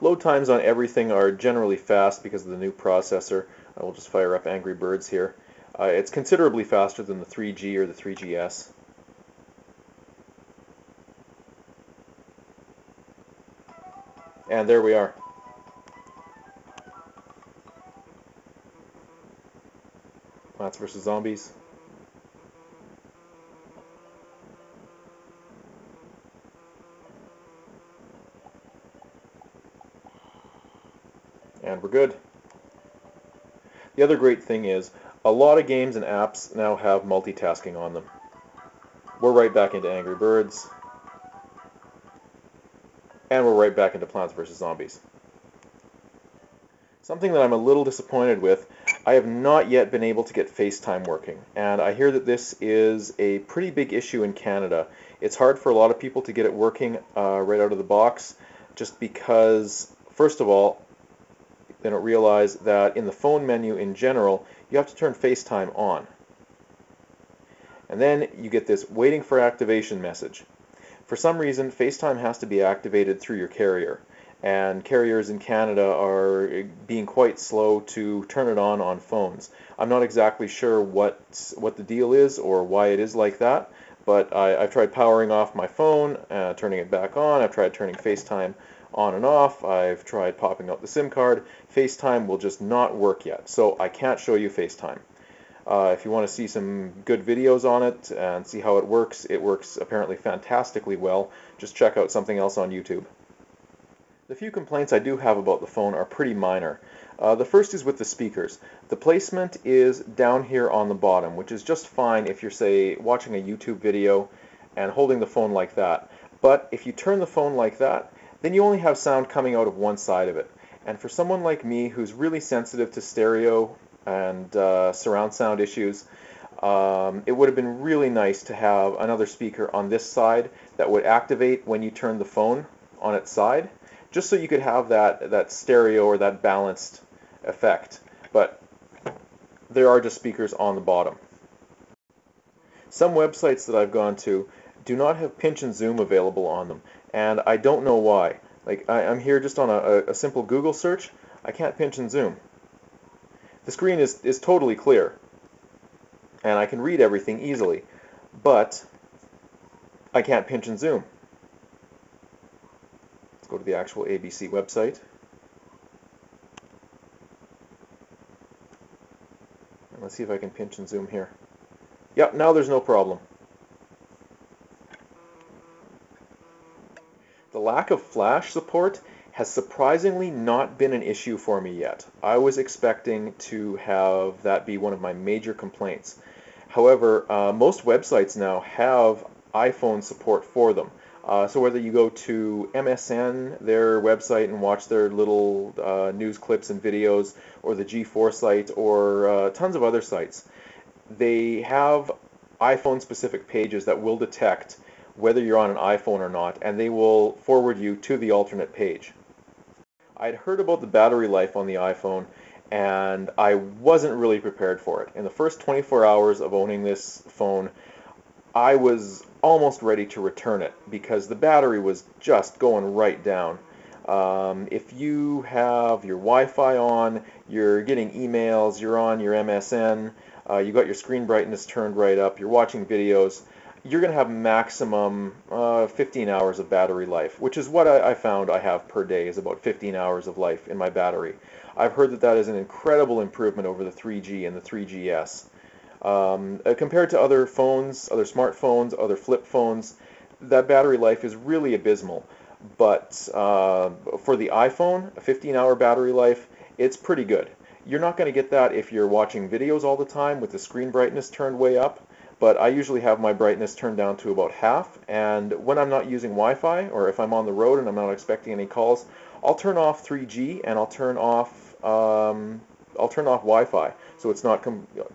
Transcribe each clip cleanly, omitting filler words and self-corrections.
Load times on everything are generally fast because of the new processor. I will just fire up Angry Birds here. It's considerably faster than the 3G or the 3GS. And there we are. Plants vs. Zombies. And we're good. The other great thing is, a lot of games and apps now have multitasking on them. We're right back into Angry Birds. And we're right back into Plants vs. Zombies. Something that I'm a little disappointed with, I have not yet been able to get FaceTime working. And I hear that this is a pretty big issue in Canada. It's hard for a lot of people to get it working right out of the box, just because, first of all, they don't realize that in the phone menu in general, you have to turn FaceTime on. And then you get this waiting for activation message. For some reason, FaceTime has to be activated through your carrier. And carriers in Canada are being quite slow to turn it on phones. I'm not exactly sure what the deal is or why it is like that, but I've tried powering off my phone, turning it back on. I've tried turning FaceTime on and off. I've tried popping out the SIM card. FaceTime will just not work yet, so I can't show you FaceTime. If you want to see some good videos on it and see how it works apparently fantastically well. Just check out something else on YouTube. The few complaints I do have about the phone are pretty minor. The first is with the speakers. The placement is down here on the bottom, which is just fine if you're, say, watching a YouTube video and holding the phone like that. But if you turn the phone like that, then you only have sound coming out of one side of it. And for someone like me who's really sensitive to stereo and surround sound issues, it would have been really nice to have another speaker on this side that would activate when you turn the phone on its side, just so you could have that stereo or that balanced effect. But there are just speakers on the bottom. Some websites that I've gone to do not have pinch and zoom available on them, and I don't know why. Like, I'm here just on a simple Google search. I can't pinch and zoom. The screen is totally clear, and I can read everything easily, but I can't pinch and zoom. Let's go to the actual ABC website. And let's see if I can pinch and zoom here. Yep, now there's no problem. The lack of flash support has surprisingly not been an issue for me yet. I was expecting to have that be one of my major complaints. However, most websites now have iPhone support for them. So whether you go to MSN, their website, and watch their little news clips and videos, or the G4 site, or tons of other sites, they have iPhone-specific pages that will detect whether you're on an iPhone or not, and they will forward you to the alternate page. I'd heard about the battery life on the iPhone, and I wasn't really prepared for it. In the first 24 hours of owning this phone, I was almost ready to return it because the battery was just going right down. If you have your Wi-Fi on, you're getting emails, you're on your MSN, you got your screen brightness turned right up, you're watching videos, you're going to have maximum 15 hours of battery life, which is what I found I have per day, is about 15 hours of life in my battery. I've heard that that is an incredible improvement over the 3G and the 3GS. Compared to other phones, other smartphones, other flip phones, that battery life is really abysmal. But for the iPhone, a 15-hour battery life, it's pretty good. You're not going to get that if you're watching videos all the time with the screen brightness turned way up, but I usually have my brightness turned down to about half, and when I'm not using Wi-Fi, or if I'm on the road and I'm not expecting any calls, I'll turn off 3G and I'll turn off Wi-Fi, so it's not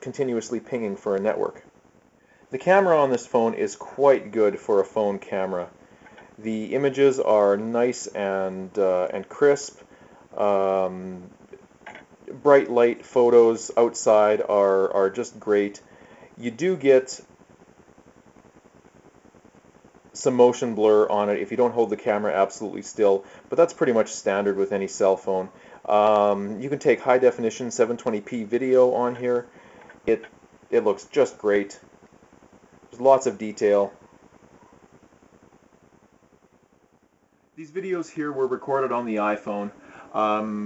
continuously pinging for a network. The camera on this phone is quite good for a phone camera. The images are nice and crisp. Bright light photos outside are just great. You do get some motion blur on it if you don't hold the camera absolutely still, but that's pretty much standard with any cell phone. You can take high definition 720p video on here. It looks just great. There's lots of detail. These videos here were recorded on the iPhone.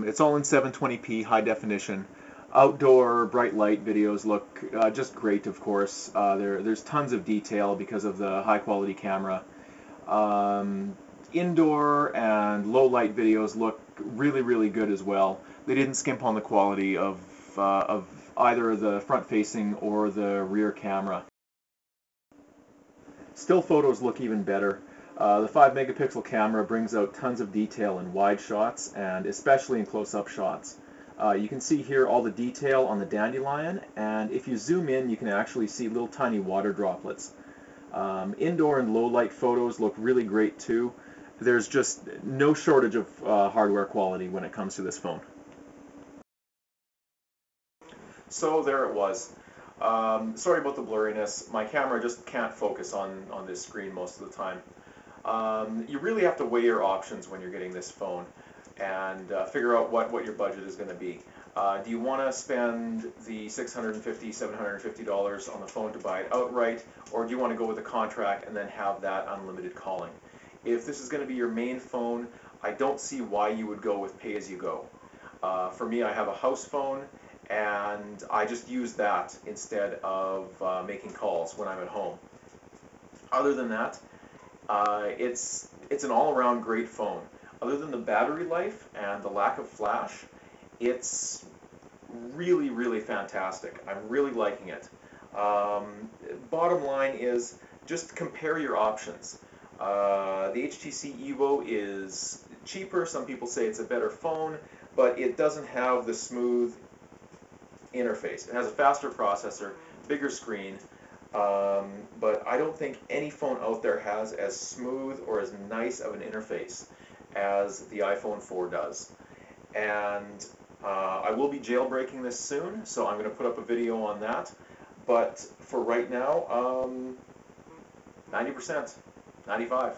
It's all in 720p high definition. Outdoor bright light videos look just great, of course. There's tons of detail because of the high quality camera. Indoor and low light videos look really, really good as well. They didn't skimp on the quality of either the front facing or the rear camera. Still photos look even better. The 5 megapixel camera brings out tons of detail in wide shots and especially in close-up shots. You can see here all the detail on the dandelion, and if you zoom in you can actually see little tiny water droplets. Indoor and low light photos look really great too. There's just no shortage of hardware quality when it comes to this phone. So there it was. Sorry about the blurriness. My camera just can't focus on this screen most of the time. You really have to weigh your options when you're getting this phone and figure out what your budget is going to be. Do you want to spend the $650, $750 on the phone to buy it outright, or do you want to go with a contract and then have that unlimited calling? If this is going to be your main phone, I don't see why you would go with pay-as-you-go. For me, I have a house phone, and I just use that instead of making calls when I'm at home. Other than that, it's an all-around great phone. Other than the battery life and the lack of flash, it's really, really fantastic. I'm really liking it. Bottom line is just compare your options. The HTC Evo is cheaper. Some people say it's a better phone, but it doesn't have the smooth interface. It has a faster processor, bigger screen, but I don't think any phone out there has as smooth or as nice of an interface as the iPhone 4 does. And I will be jailbreaking this soon, so I'm going to put up a video on that. But for right now, 90%, 95%.